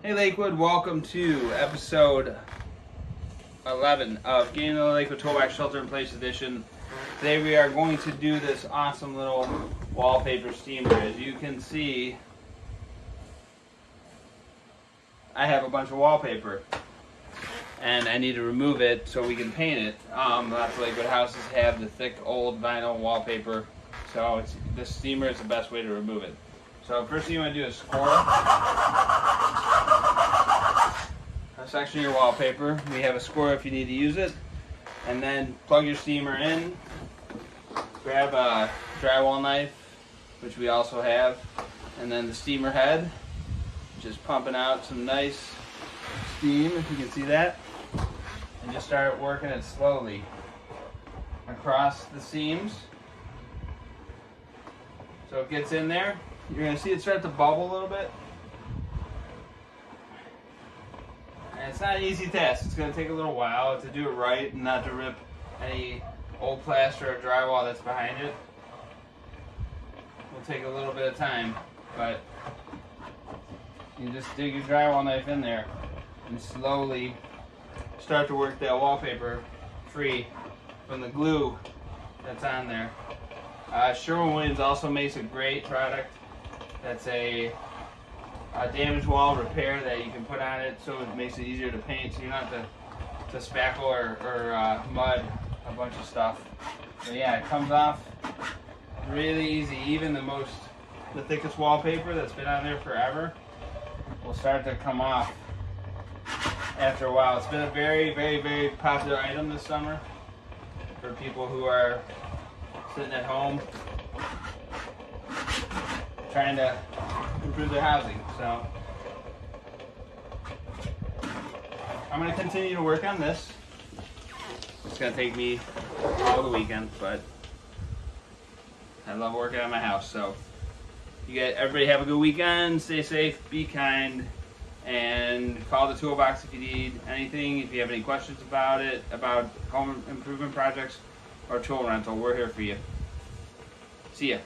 Hey Lakewood, welcome to episode 11 of Getting the Lakewood Tool Box Shelter in Place Edition. Today we are going to do this awesome little wallpaper steamer. As you can see, I have a bunch of wallpaper and I need to remove it so we can paint it. Lots of Lakewood houses have the thick old vinyl wallpaper, so this steamer is the best way to remove it. So first thing you want to do is score a section of your wallpaper. We have a score if you need to use it. And then plug your steamer in. Grab a drywall knife, which we also have. And then the steamer head, just pumping out some nice steam, if you can see that. And just start working it slowly across the seams. So it gets in there. You're going to see it start to bubble a little bit. And it's not an easy task. It's going to take a little while to do it right and not to rip any old plaster or drywall that's behind it. It'll take a little bit of time, but you just dig your drywall knife in there and slowly start to work that wallpaper free from the glue that's on there. Sherwin-Williams also makes a great product. That's a damaged wall repair that you can put on it, so it makes it easier to paint, so you don't have to spackle or mud a bunch of stuff. But yeah, it comes off really easy. Even the thickest wallpaper that's been on there forever will start to come off after a while. It's been a very, very, very popular item this summer for people who are sitting at home trying to improve their housing. So I'm going to continue to work on this. It's going to take me all the weekend, but I love working on my house. So everybody have a good weekend, stay safe, be kind, and call the toolbox if you need anything. If you have any questions about it, about home improvement projects or tool rental, we're here for you. See ya.